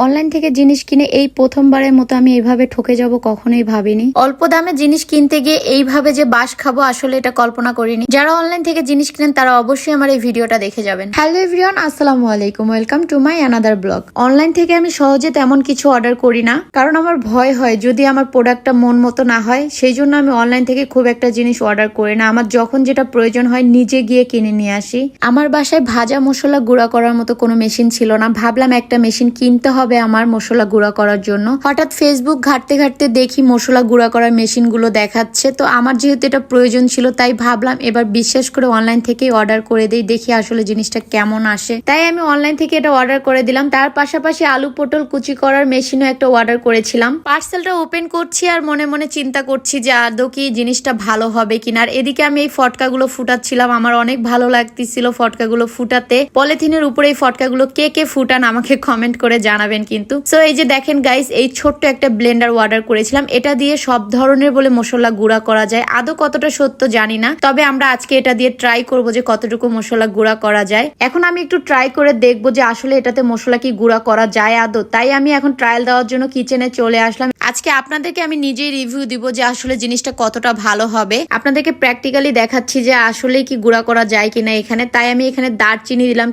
Online থেকে জিনিস কিনে এই প্রথমবারের মতো আমি এইভাবে ঠকে যাব কখনোই ভাবিনি। অল্প দামে জিনিস কিনতে গিয়ে এইভাবে যে বাস খাবো আসলে এটা কল্পনা করিনি। যারা অনলাইন থেকে জিনিস কিনেন তারা অবশ্যই আমার এই ভিডিওটা দেখে যাবেন। হ্যালো এভরিওয়ান, আসসালামু আলাইকুম, welcome to my another blog. Online থেকে আমি সহজে তেমন কিছু অর্ডার করি না, কারণ আমার ভয় হয় যদি আমার প্রোডাক্টটা মন মতো না হয়। সেই জন্য আমি অনলাইন থেকে খুব একটা জিনিস অর্ডার করি না। আমার যখন যেটা প্রয়োজন হয় নিজে গিয়ে কিনে নিয়ে আসি। আমার বাসায় ভাজা মশলা গুঁড়া করার মতো কোনো মেশিন ছিল না। ভাবলাম একটা মেশিন কিনতে হবে আমার মশলা গুঁড়া করার জন্য। হঠাৎ ফেসবুক ঘাটতে ঘাটতে দেখি মশলা গুঁড়া করার মেশিন গুলো দেখাচ্ছে। তো আমার যেহেতু এটা প্রয়োজন ছিল তাই ভাবলাম এবার বিশ্বাস করে অনলাইন থেকেই অর্ডার করে দিই, দেখি আসলে জিনিসটা কেমন আসে। তাই আমি অনলাইন থেকে এটা অর্ডার করে দিলাম। তার পাশাপাশি আলু পটল কুচি করার মেশিনও একটা অর্ডার করেছিলাম। পার্সেলটা ওপেন করছি আর মনে মনে চিন্তা করছি যে আদৌ কি জিনিসটা ভালো হবে কিনা। আর এদিকে আমি এই ফটকাগুলো ফুটাচ্ছিলাম। আমার অনেক ভালো লাগতেছিল ফটকাগুলো ফুটাতে। পলিথিনের উপরে এই ফটকাগুলো কে কে ফুটান আমাকে কমেন্ট করে জানাবেন কিন্তু। সো এই যে দেখেন গাইস, এই ছোট্ট একটা ব্লেন্ডার অর্ডার করেছিলাম। এটা দিয়ে সব ধরনের বলে মশলা গুঁড়া করা যায়। আদৌ কতটা সত্য জানি না, তবে আমরা আজকে এটা দিয়ে ট্রাই করব যে কতটুকু মশলা গুঁড়া করা যায়। এখন আমি একটু ট্রাই করে দেখবো যে আসলে এটাতে মশলা কি গুঁড়া করা যায় আদৌ। তাই আমি এখন ট্রায়াল দেওয়ার জন্য কিচেনে চলে আসলাম। আজকে আপনাদেরকে আমি নিজেই রিভিউ দিব যে আসলে জিনিসটা কতটা ভালো হবে। আপনাদেরকে প্র্যাকটিক্যালি দেখাচ্ছি যে আসলে কি গুঁড়া করা যায় কিনা এখানে। তাই আমি এখানে দারচিনি দিলাম,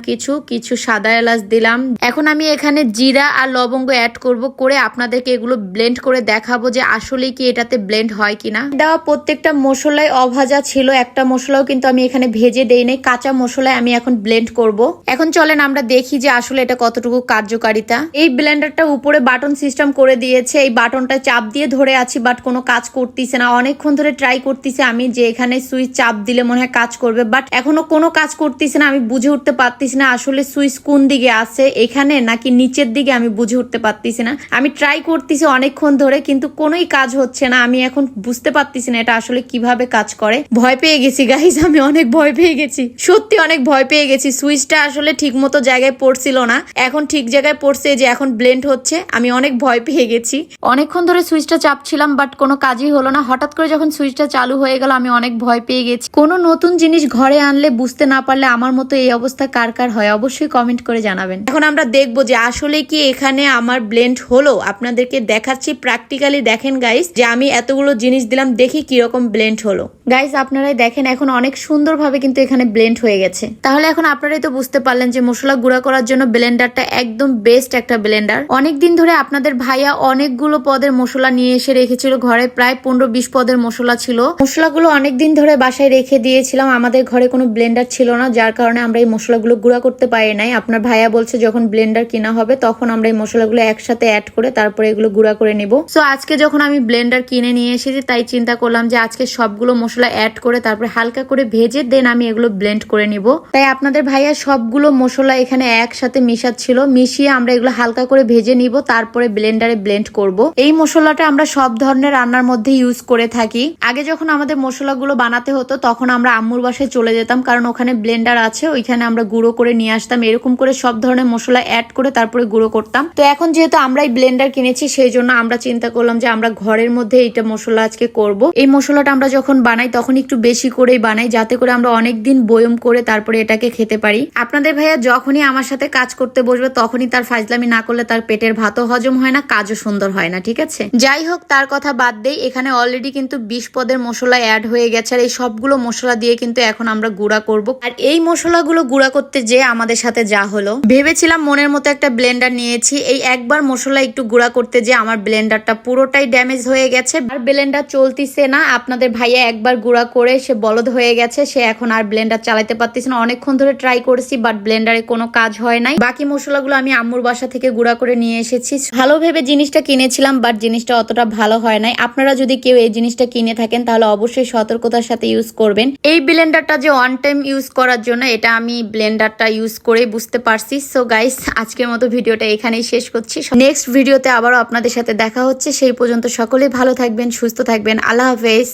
কিছু সাদা এলাচ দিলাম। এখন আমি এখানে জিরা আর লবঙ্গ অ্যাড করব, করে আপনাদেরকে এগুলো ব্লেন্ড করে দেখাবো যে আসলে কি এটাতে ব্লেন্ড হয় কিনা। দেওয়া প্রত্যেকটা মশলাই অভাজা ছিল, একটা মশলাও কিন্তু আমি এখানে ভেজে দেই নাই। কাঁচা মশলায় আমি এখন ব্লেন্ড করব। এখন চলেন আমরা দেখি যে আসলে এটা কতটুকু কার্যকারিতা। এই ব্লেন্ডারটা উপরে বাটন সিস্টেম করে দিয়েছে। এই বাটনটা চাপ দিয়ে ধরে আছি বাট কোনো কাজ করতেছে না। অনেকক্ষণ ধরে ট্রাই করতেছি আমি যে এখানে সুইচ চাপ দিলে মনে হয় কাজ করবে, বাট এখনো কোনো কাজ করতেছে না। আমি বুঝে উঠতে পারতেছি না আসলে সুইচ কোন দিকে আছে, এখানে নাকি নিচের দিকে, আমি বুঝে উঠতে পারতেছি না। আমি ট্রাই করতেছি অনেকক্ষণ ধরে কিন্তু কোনোই কাজ হচ্ছে না। আমি এখন বুঝতে পারতেছি না এটা আসলে কিভাবে কাজ করে। ভয় পেয়ে গেছি গাইস, আমি অনেক ভয় পেয়ে গেছি, সত্যি অনেক ভয় পেয়ে গেছি। সুইচটা আসলে ঠিক মতো জায়গায় পড়ছিল না, এখন ঠিক জায়গায় পড়ছে, যে এখন ব্লেন্ড হচ্ছে। আমি অনেক ভয় পেয়ে গেছি। অনেকক্ষণ ধরে সুইচটা চাপছিলাম বাট কোনো কাজই হলো না। হঠাৎ করে যখন সুইচটা চালু হয়ে গেল আমি অনেক ভয় পেয়ে গেছি। কোনো নতুন জিনিস ঘরে আনলে বুঝতে না পারলে আমার মতো এই অবস্থা কার কার হয় অবশ্যই কমেন্ট করে জানাবেন। এখন আমরা দেখবো যে আসলে কি এখানে আমার ব্লেন্ড হলো। আপনাদেরকে দেখাচ্ছি প্র্যাকটিক্যালি। দেখেন গাইস যে আমি এতগুলো জিনিস দিলাম, দেখি কিরকম ব্লেন্ড হলো। গাইস আপনারাই দেখেন এখন অনেক সুন্দরভাবে কিন্তু এখানে ব্লেন্ড হয়ে গেছে। তাহলে এখন আপনারাই তো বুঝতে পারলেন যে মশলা গুঁড়া করার জন্য ব্লেন্ডারটা একদম বেস্ট একটা ব্লেন্ডার। অনেকদিন ধরে আপনাদের ভাইয়া অনেকগুলো পদের মশলা নিয়ে এসে রেখেছিল ঘরে, প্রায় 15-20 পদের মশলা ছিল। মশলাগুলো অনেকদিন ধরে বাসায় রেখে দিয়েছিলাম। আমাদের ঘরে কোনো ব্লেন্ডার ছিল না, যার কারণে আমরা এই মশলাগুলো গুঁড়া করতে পারি নাই। আপনার ভাইয়া বলছে যখন ব্লেন্ডার কিনা হবে তখন আমরা এই মশলাগুলো একসাথে অ্যাড করে তারপরে এগুলো গুঁড়া করে নিব। সো আজকে যখন আমি ব্লেন্ডার কিনে নিয়ে এসেছি তাই চিন্তা করলাম যে আজকে সবগুলো মশলা অ্যাড করে তারপরে হালকা করে ভেজে দেন আমি এগুলো ব্লেন্ড করে নিব। তাই আপনাদের ভাইয়া সবগুলো মশলা এখানে একসাথে মিশাচ্ছিল, মিশিয়ে আমরা এগুলো হালকা করে ভেজে নিব, তারপরে ব্লেন্ডারে ব্লেন্ড করব। এই মশলাটা আমরা সব ধরনের রান্নার মধ্যে ইউজ করে থাকি। আগে যখন আমাদের মশলাগুলো বানাতে হতো তখন আমরা আম্মুর বাসায় চলে যেতাম, কারণ ওখানে ব্লেন্ডার আছে, ওইখানে আমরা গুঁড়ো করে নিয়ে আসতাম। এরকম করে সব ধরনের মশলা অ্যাড করে তারপরে গুঁড়ো করতাম। তো এখন যেহেতু আমরাই ব্লেন্ডার কিনেছি সেই জন্য আমরা চিন্তা করলাম যে আমরা ঘরের মধ্যে এইটা মশলা আজকে করব। এই মশলাটা আমরা যখন বানাই তখন একটু বেশি করেই বানাই, যাতে করে আমরা অনেকদিন বয়ম করে তারপরে এটাকে খেতে পারি। আপনাদের ভাইয়া যখনই আমার সাথে কাজ করতে বসবে তখনই তার ফাজলামি না করলে তার পেটের ভাতও হজম হয় না, কাজও সুন্দর হয় না, ঠিক আছে। যাই হোক তার কথা বাদ দেই, এখানে অলরেডি কিন্তু 20 পদের মশলা অ্যাড হয়ে গেছে। আর এই সবগুলো মশলা দিয়ে কিন্তু এখন আমরা গুঁড়া করব। আর এই মশলাগুলো গুঁড়া করতে যে আমাদের সাথে যা হলো, ভেবেছিলাম মনের মতো একটা ব্লেন্ডার নিয়েছি, এই একবার মশলা একটু গুঁড়া করতে যে আমার ব্লেন্ডারটা পুরোটাই ড্যামেজ হয়ে গেছে। আর ব্লেন্ডার চলতিছে না। আপনাদের ভাইয়া একবার গুঁড়া করে সে বলদ হয়ে গেছে, সে এখন আর ব্লেন্ডার চালাতে পারতেছে না। অনেকক্ষণ ধরে ট্রাই করেছি বাট ব্লেন্ডারে কোনো কাজ হয় নাই। বাকি মশলাগুলো আমি আম্মুর বাসা থেকে গুঁড়া করে নিয়ে এসেছি। ভালো ভেবে জিনিসটা কিনেছিলাম বাট জিনিসটা অতটা ভালো হয় নাই। আপনারা যদি কেউ এই জিনিসটা কিনে থাকেন তাহলে অবশ্যই সতর্কতার সাথে ইউজ করবেন। এই ব্লেন্ডারটা যে ওয়ান টাইম ইউজ করার জন্য, এটা আমি ব্লেন্ডারটা ইউজ করে বুঝতে পারছি। সো গাইস আজকের মতো ভিডিওটা এখানেই শেষ করছি। নেক্সট ভিডিওতে আবারও আপনাদের সাথে দেখা হচ্ছে। সেই পর্যন্ত সকলেই ভালো থাকবেন, সুস্থ থাকবেন। আল্লাহ হাফেজ।